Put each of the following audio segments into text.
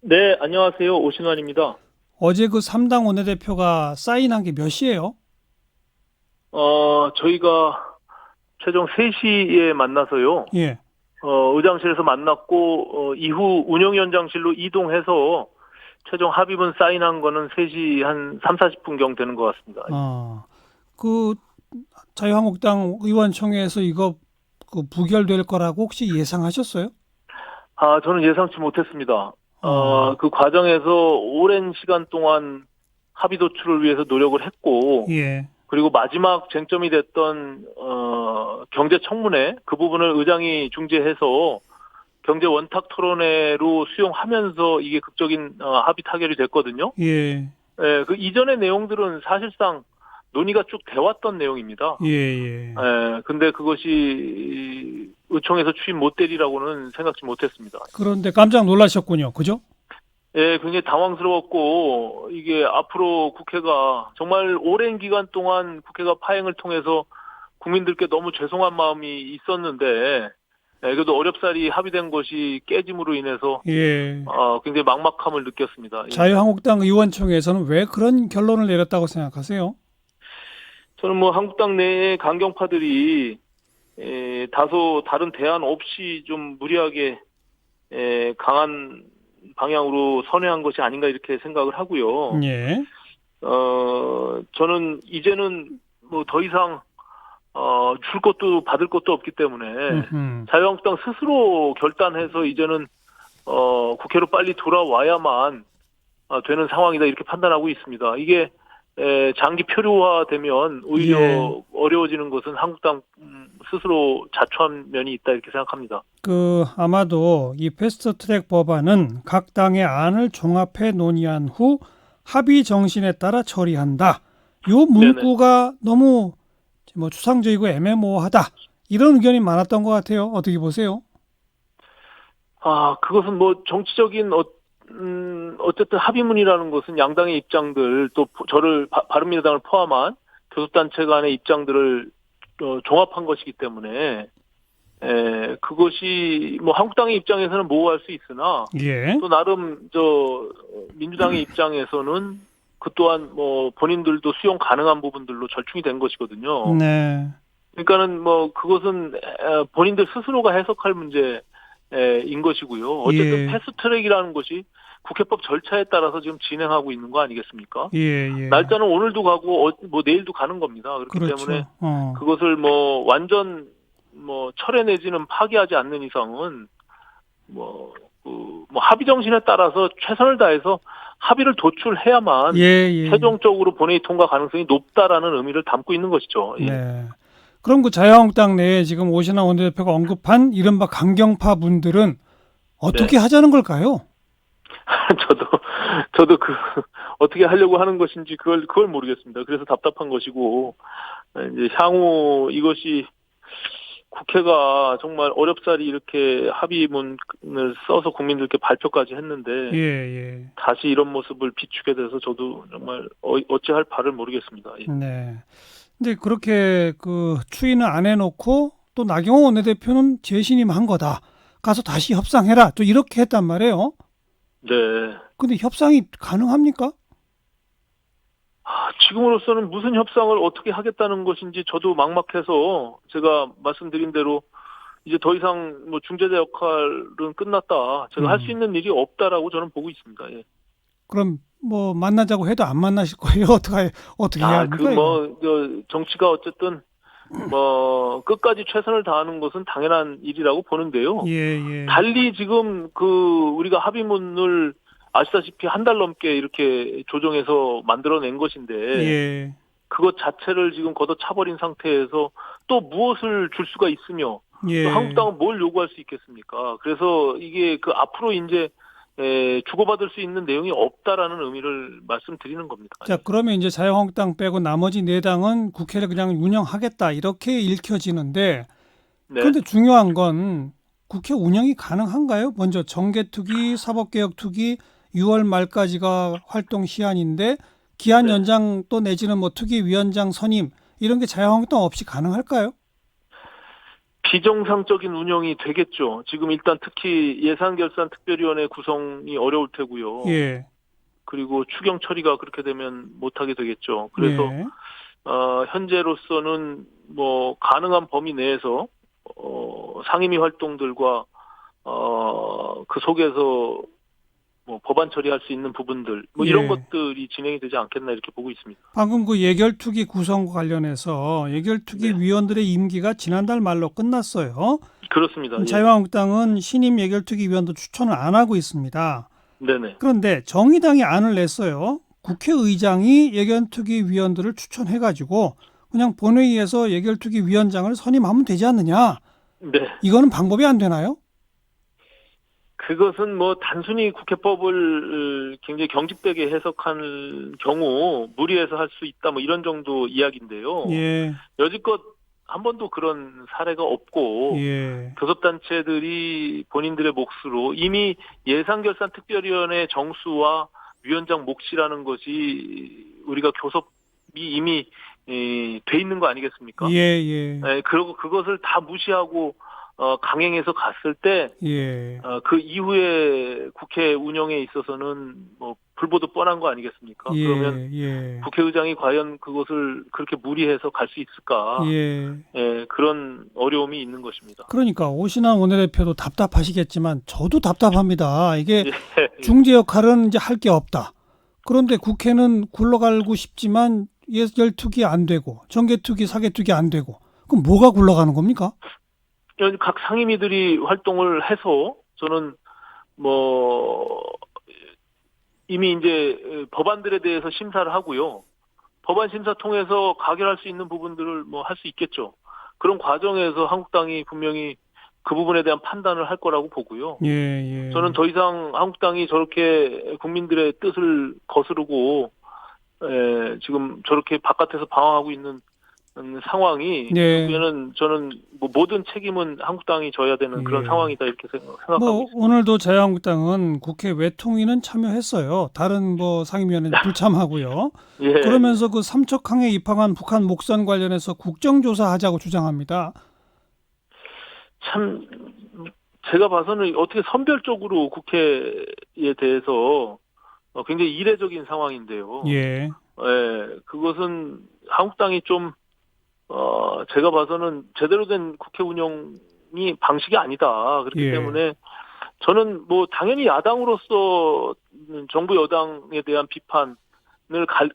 네, 안녕하세요. 오신환입니다. 어제 그 3당 원내대표가 사인한 게 몇 시예요? 저희가 최종 3시에 만나서요. 예. 의장실에서 만났고, 이후 운영위원장실로 이동해서 최종 합의문 사인한 거는 3시 한 3, 40분경 되는 것 같습니다. 그 자유한국당 의원총회에서 이거 그 부결될 거라고 혹시 예상하셨어요? 저는 예상치 못했습니다. 어, 그 과정에서 오랜 시간 동안 합의 도출을 위해서 노력을 했고, 예. 그리고 마지막 쟁점이 됐던 경제청문회 그 부분을 의장이 중재해서 경제 원탁 토론회로 수용하면서 이게 극적인 합의 타결이 됐거든요. 예. 예, 그 이전의 내용들은 사실상 논의가 쭉 돼왔던 내용입니다. 예, 예. 근데 그것이 의총에서 추임 모델이라고는 생각지 못했습니다. 그런데 깜짝 놀라셨군요. 그죠? 예, 굉장히 당황스러웠고, 이게 앞으로 국회가 정말 오랜 기간 동안 국회가 파행을 통해서 국민들께 너무 죄송한 마음이 있었는데, 그래도 어렵사리 합의된 것이 깨짐으로 인해서, 예. 굉장히 막막함을 느꼈습니다. 예. 자유한국당 의원총회에서는 왜 그런 결론을 내렸다고 생각하세요? 저는 뭐 한국당 내의 강경파들이, 다소 다른 대안 없이 좀 무리하게, 강한 방향으로 선회한 것이 아닌가 이렇게 생각을 하고요. 예. 저는 이제는 뭐 더 이상 줄 것도 받을 것도 없기 때문에 음흠. 자유한국당 스스로 결단해서 이제는 국회로 빨리 돌아와야만 되는 상황이다 이렇게 판단하고 있습니다. 이게 장기 표류화되면 오히려 예. 어려워지는 것은 한국당 스스로 자초한 면이 있다 이렇게 생각합니다. 아마도 이 패스트트랙 법안은 각 당의 안을 종합해 논의한 후 합의 정신에 따라 처리한다. 요 네네. 문구가 너무 뭐 추상적이고 애매모호하다. 이런 의견이 많았던 것 같아요. 어떻게 보세요? 그것은 뭐 정치적인 어쨌든 합의문이라는 것은 양당의 입장들 또 저를 바른미래당을 포함한 교섭단체 간의 입장들을 종합한 것이기 때문에 그것이 뭐 한국당의 입장에서는 모호할 수 있으나 예. 또 나름 민주당의 입장에서는 그 또한 뭐 본인들도 수용 가능한 부분들로 절충이 된 것이거든요. 네. 그러니까는 뭐 그것은 본인들 스스로가 해석할 문제인 것이고요. 어쨌든 예. 패스트트랙이라는 것이 국회법 절차에 따라서 지금 진행하고 있는 거 아니겠습니까? 예, 예. 날짜는 오늘도 가고 뭐 내일도 가는 겁니다. 그렇기 때문에 그렇죠. 그것을 뭐 완전 뭐 철회 내지는 파기하지 않는 이상은 뭐 합의 정신에 따라서 최선을 다해서 합의를 도출해야만 예, 예. 최종적으로 본회의 통과 가능성이 높다라는 의미를 담고 있는 것이죠. 예. 네. 그럼 그 자유한국당 내에 지금 오신환 원내대표가 언급한 이른바 강경파 분들은 네. 어떻게 하자는 걸까요? 저도 어떻게 하려고 하는 것인지 그걸 모르겠습니다. 그래서 답답한 것이고, 이제 향후 이것이 국회가 정말 어렵사리 이렇게 합의문을 써서 국민들께 발표까지 했는데, 예, 예. 다시 이런 모습을 비추게 돼서 저도 정말 어찌할 바를 모르겠습니다. 예. 네. 근데 그렇게 그 추인을 안 해놓고 또 나경원 원내대표는 재신임한 거다. 가서 다시 협상해라. 또 이렇게 했단 말이에요. 네. 근데 협상이 가능합니까? 지금으로서는 무슨 협상을 어떻게 하겠다는 것인지 저도 막막해서 제가 말씀드린 대로 이제 더 이상 뭐 중재자 역할은 끝났다. 제가 할 수 음. 있는 일이 없다라고 저는 보고 있습니다. 예. 그럼 뭐 만나자고 해도 안 만나실 거예요? 어떻게 해야 합니까, 이거? 정치가 어쨌든 끝까지 최선을 다하는 것은 당연한 일이라고 보는데요. 예, 예. 달리 지금 우리가 합의문을 아시다시피 한 달 넘게 이렇게 조정해서 만들어낸 것인데, 예. 그것 자체를 지금 걷어차버린 상태에서 또 무엇을 줄 수가 있으며, 또 예. 한국당은 뭘 요구할 수 있겠습니까? 그래서 이게 앞으로 이제, 주고받을 수 있는 내용이 없다라는 의미를 말씀드리는 겁니다. 자, 그러면 이제 자유한국당 빼고 나머지 네 당은 국회를 그냥 운영하겠다. 이렇게 읽혀지는데, 네. 그런데 중요한 건 국회 운영이 가능한가요? 먼저 정개특위, 사법개혁특위 6월 말까지가 활동 시한인데, 기한 네. 연장 또 내지는 뭐 특위위원장 선임, 이런 게 자유한국당 없이 가능할까요? 비정상적인 운영이 되겠죠. 지금 일단 특히 예산결산특별위원회 구성이 어려울 테고요. 예. 그리고 추경 처리가 그렇게 되면 못하게 되겠죠. 그래서 예. 현재로서는 뭐 가능한 범위 내에서 상임위 활동들과 그 속에서 뭐 법안 처리할 수 있는 부분들 뭐 이런 예. 것들이 진행이 되지 않겠나 이렇게 보고 있습니다. 방금 그 예결투기 구성과 관련해서 예결투기 네. 위원들의 임기가 지난달 말로 끝났어요. 그렇습니다. 예. 자유한국당은 신임 예결투기 위원도 추천을 안 하고 있습니다. 네네. 그런데 정의당이 안을 냈어요. 국회의장이 예결투기 위원들을 추천해가지고 그냥 본회의에서 예결투기 위원장을 선임하면 되지 않느냐. 네. 이거는 방법이 안 되나요? 그것은 뭐 단순히 국회법을 굉장히 경직되게 해석한 경우 무리해서 할 수 있다 뭐 이런 정도 이야기인데요. 예. 여지껏 한 번도 그런 사례가 없고 예. 교섭단체들이 본인들의 몫으로 이미 예산결산특별위원회 정수와 위원장 몫이라는 것이 우리가 교섭이 이미 돼 있는 거 아니겠습니까? 예. 예. 그리고 그것을 다 무시하고 강행해서 갔을 때 예. 그 이후에 국회 운영에 있어서는 뭐 불보듯 뻔한 거 아니겠습니까? 예. 그러면 예. 국회의장이 과연 그것을 그렇게 무리해서 갈 수 있을까? 예. 그런 어려움이 있는 것입니다. 그러니까 오신환 원내대표도 답답하시겠지만 저도 답답합니다. 이게 예. 중재 역할은 이제 할 게 없다. 그런데 국회는 굴러가고 싶지만 예결투기 안 되고 정개투기, 사개투기 안 되고 그럼 뭐가 굴러가는 겁니까? 각 상임위들이 활동을 해서 저는 뭐 이미 이제 법안들에 대해서 심사를 하고요. 법안 심사 통해서 가결할 수 있는 부분들을 뭐 할 수 있겠죠. 그런 과정에서 한국당이 분명히 그 부분에 대한 판단을 할 거라고 보고요. 예, 예. 저는 더 이상 한국당이 저렇게 국민들의 뜻을 거스르고 지금 저렇게 바깥에서 방황하고 있는 상황이 네. 결국에는 저는 뭐 모든 책임은 한국당이 져야 되는 그런 예. 상황이다 이렇게 생각하고 뭐 있습니다. 오늘도 자유한국당은 국회 외통위는 참여했어요. 다른 뭐 상임위원회는 불참하고요. 예. 그러면서 그 삼척항에 입항한 북한 목선 관련해서 국정조사하자고 주장합니다. 참 제가 봐서는 어떻게 선별적으로 국회에 대해서 굉장히 이례적인 상황인데요. 예. 그것은 한국당이 좀 제가 봐서는 제대로 된 국회 운영이 방식이 아니다. 그렇기 예. 때문에 저는 뭐 당연히 야당으로서 정부 여당에 대한 비판을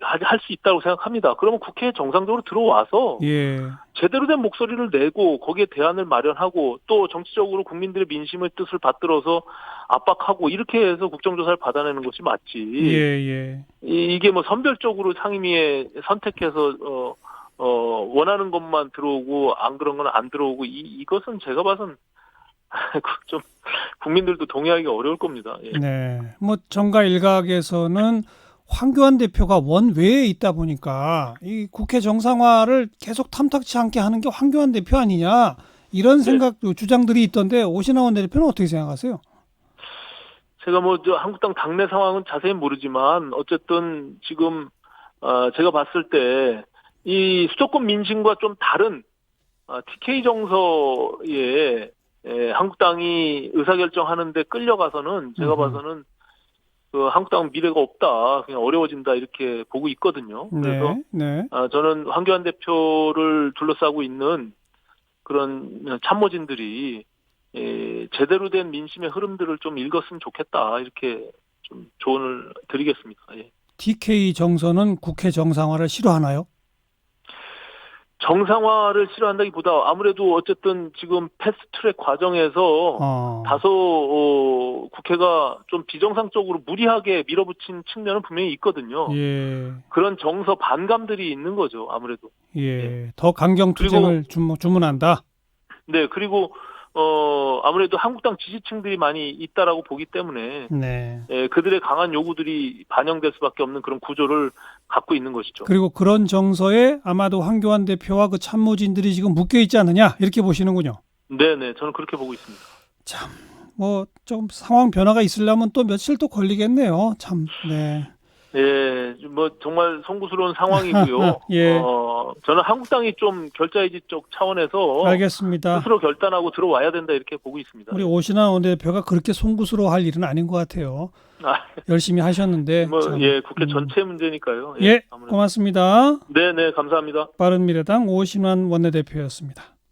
할 수 있다고 생각합니다. 그러면 국회에 정상적으로 들어와서 예. 제대로 된 목소리를 내고 거기에 대안을 마련하고 또 정치적으로 국민들의 민심의 뜻을 받들어서 압박하고 이렇게 해서 국정조사를 받아내는 것이 맞지. 예, 예. 이게 뭐 선별적으로 상임위에 선택해서 원하는 것만 들어오고 안 그런 건 안 들어오고 이것은 제가 봐선 좀 국민들도 동의하기가 어려울 겁니다. 예. 네. 뭐 정가 일각에서는 황교안 대표가 원외에 있다 보니까 이 국회 정상화를 계속 탐탁치 않게 하는 게 황교안 대표 아니냐 이런 생각도 주장들이 있던데 오신환 원내대표는 어떻게 생각하세요? 제가 뭐 한국당 당내 상황은 자세히 모르지만 어쨌든 지금 제가 봤을 때 이 수도권 민심과 좀 다른 TK 정서에 한국당이 의사결정하는데 끌려가서는 제가 봐서는 그 한국당 미래가 없다, 그냥 어려워진다 이렇게 보고 있거든요. 그래서 네. 저는 황교안 대표를 둘러싸고 있는 그런 참모진들이 제대로 된 민심의 흐름들을 좀 읽었으면 좋겠다 이렇게 좀 조언을 드리겠습니다. 예. TK 정서는 국회 정상화를 싫어하나요? 정상화를 싫어한다기보다 아무래도 어쨌든 지금 패스트트랙 과정에서 다소 국회가 좀 비정상적으로 무리하게 밀어붙인 측면은 분명히 있거든요. 예. 그런 정서 반감들이 있는 거죠. 아무래도. 예. 더 강경 투쟁을 주문한다. 네. 그리고 아무래도 한국당 지지층들이 많이 있다라고 보기 때문에 네. 그들의 강한 요구들이 반영될 수밖에 없는 그런 구조를 갖고 있는 것이죠. 그리고 그런 정서에 아마도 황교안 대표와 그 참모진들이 지금 묶여 있지 않느냐 이렇게 보시는군요. 네네, 저는 그렇게 보고 있습니다. 참, 뭐 좀 상황 변화가 있으려면 또 며칠 또 걸리겠네요. 참, 네. 예, 뭐 정말 송구스러운 상황이고요. 예. 저는 한국당이 좀 결자해지적 차원에서 알겠습니다. 스스로 결단하고 들어와야 된다 이렇게 보고 있습니다. 우리 오신환 원내대표가 그렇게 송구스러워할 일은 아닌 것 같아요. 아, 열심히 하셨는데. 뭐 참. 예, 국회 전체 문제니까요. 예, 아무래도. 고맙습니다. 네, 네, 감사합니다. 바른미래당 오신환 원내대표였습니다.